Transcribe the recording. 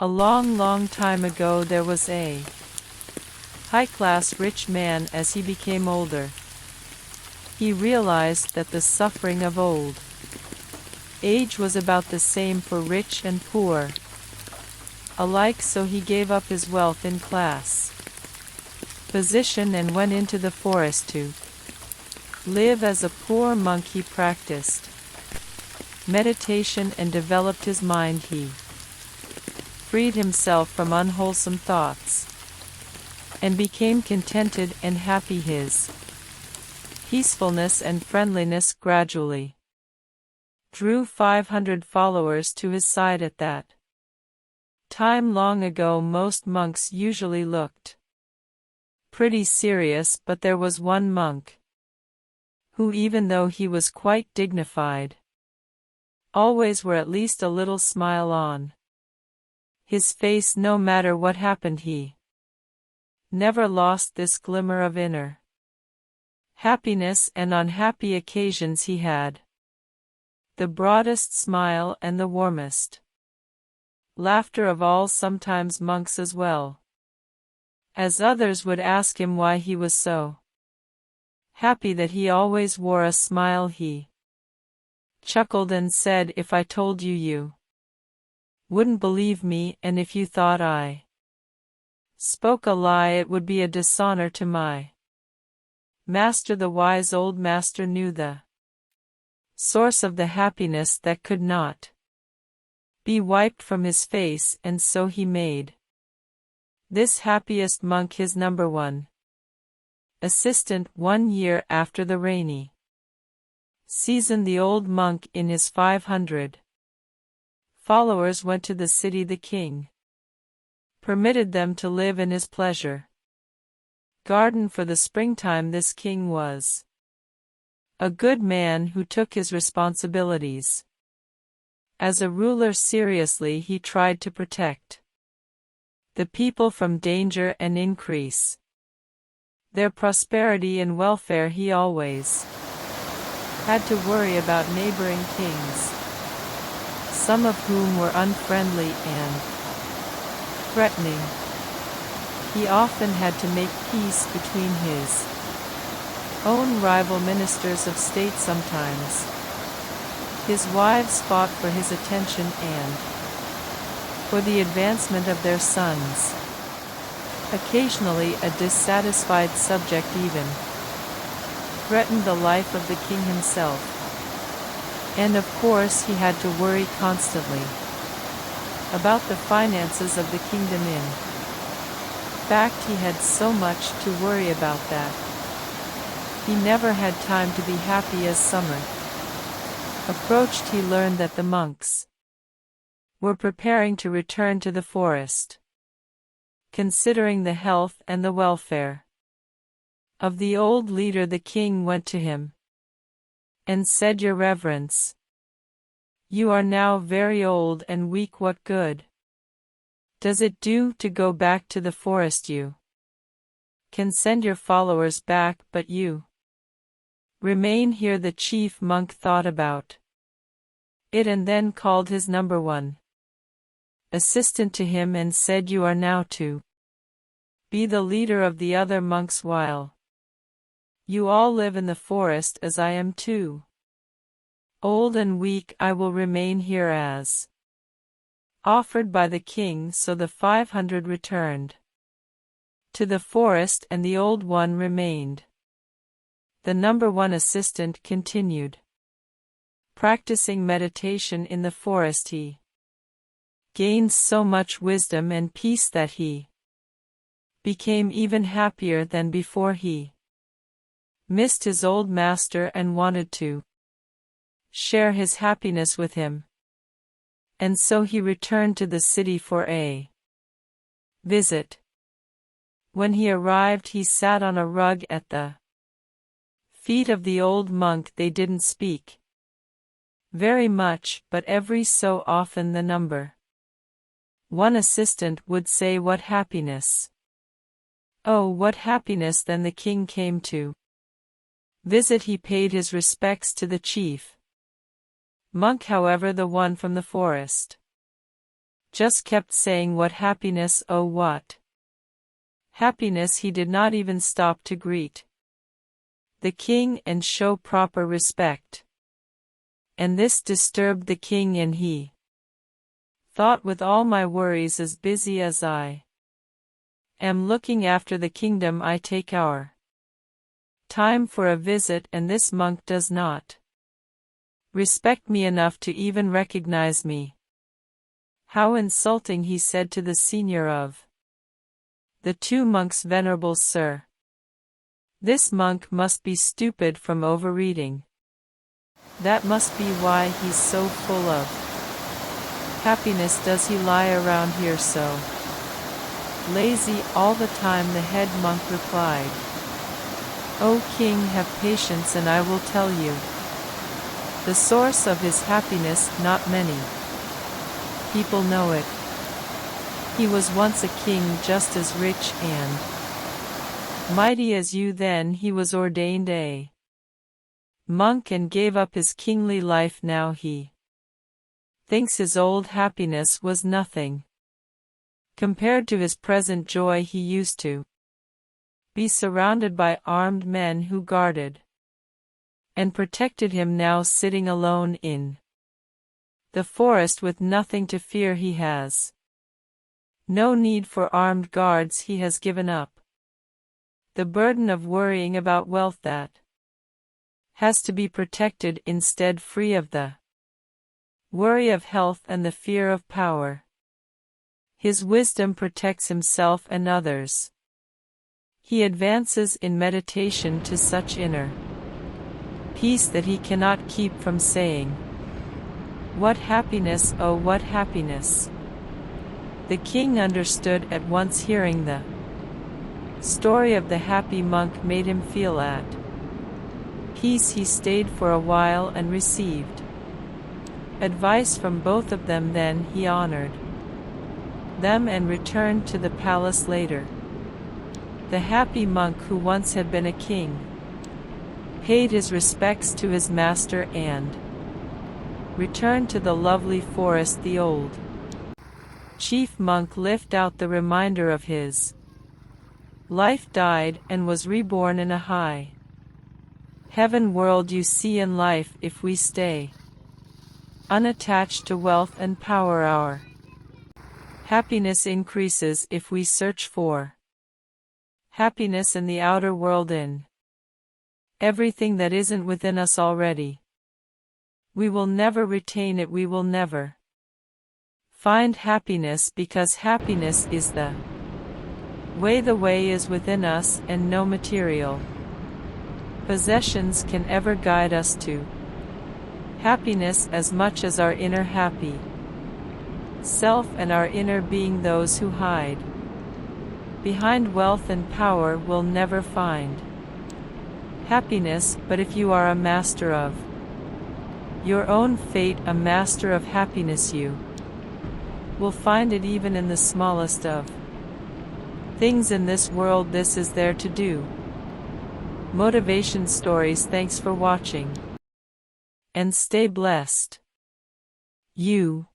A long, long time ago there was a high-class rich man. As he became older, he realized that the suffering of old age was about the same for rich and poor alike, so he gave up his wealth in class position and went into the forest to live as a poor monk. He practiced meditation and developed his mind. He freed himself from unwholesome thoughts and became contented and happy. His peacefulness and friendliness gradually drew 500 followers to his side. At that time long ago, most monks usually looked pretty serious, but there was one monk who, even though he was quite dignified, always wore at least a little smile on his face. No matter what happened, he never lost this glimmer of inner happiness, and on happy occasions he had the broadest smile and the warmest laughter of all. Sometimes monks, as well as others, would ask him why he was so happy that he always wore a smile. He chuckled and said, "If I told you, you wouldn't believe me, and if you thought I spoke a lie, it would be a dishonor to my master." The wise old master knew the source of the happiness that could not be wiped from his face, and so he made this happiest monk his number one assistant. 1 year after the rainy season, the old monk and his 500 followers went to the city. The king permitted them to live in his pleasure garden for the springtime. This king was a good man who took his responsibilities as a ruler seriously. He tried to protect the people from danger and increase their prosperity and welfare. He always had to worry about neighboring kings, some of whom were unfriendly and threatening. He often had to make peace between his own rival ministers of state. Sometimes his wives fought for his attention and for the advancement of their sons. Occasionally a dissatisfied subject even threatened the life of the king himself, and of course he had to worry constantly about the finances of the kingdom. In fact, he had so much to worry about that he never had time to be happy. As summer approached, he learned that the monks were preparing to return to the forest. Considering the health and the welfare of the old leader, the king went to him and said, "Your Reverence, you are now very old and weak. What good does it do to go back to the forest? You can send your followers back, but you remain here." The chief monk thought about it and then called his number one assistant to him and said, "You are now to be the leader of the other monks while you all live in the forest, as I am too old and weak. I will remain here as offered by the king." So the 500 returned to the forest and the old one remained. The number one assistant continued practicing meditation in the forest. He gained so much wisdom and peace that he became even happier than before. He missed his old master and wanted to share his happiness with him, and so he returned to the city for a visit. When he arrived, he sat on a rug at the feet of the old monk. They didn't speak very much, but every so often the number one assistant would say, "What happiness! Oh, what happiness!" Then the king came to visit. He paid his respects to the chief monk, however, the one from the forest. just kept saying what happiness, oh what happiness. He did not even stop to greet the king and show proper respect. And this disturbed the king, and he thought, with all my worries as busy as I am looking after the kingdom, I take our time for a visit, and this monk does not respect me enough to even recognize me. How insulting, he said to the senior of the two monks. Venerable sir, this monk must be stupid from overreading. That must be why he's so full of happiness. Does he lie around here so lazy all the time? The head monk replied, O king, have patience and I will tell you the source of his happiness. Not many people know it. He was once a king, just as rich and mighty as you. Then he was ordained a monk and gave up his kingly life. Now he thinks his old happiness was nothing compared to his present joy. He used to be surrounded by armed men who guarded and protected him. Now, sitting alone in the forest with nothing to fear, he has no need for armed guards. He has given up the burden of worrying about wealth that has to be protected, instead free of the worry of health and the fear of power. His wisdom protects himself and others. He advances in meditation to such inner peace that he cannot keep from saying, what happiness, oh what happiness. The king understood at once. Hearing the story of the happy monk made him feel at peace. He stayed for a while and received advice from both of them. Then he honored them and returned to the palace later. The happy monk, who once had been a king, paid his respects to his master and returned to the lovely forest. The old chief monk lived out the remainder of his life, died, and was reborn in a high heaven world. You see, in life, if we stay unattached to wealth and power, our happiness increases. If we search for happiness in the outer world, in everything that isn't within us already, we will never retain it. We will never find happiness, because happiness is the way. The way is within us, and no material possessions can ever guide us to happiness as much as our inner happy self and our inner being. Those who hide behind wealth and power will never find happiness. But if you are a master of your own fate, a master of happiness, you will find it even in the smallest of things in this world. This is there to do. Motivation Stories. Thanks for watching, and stay blessed. You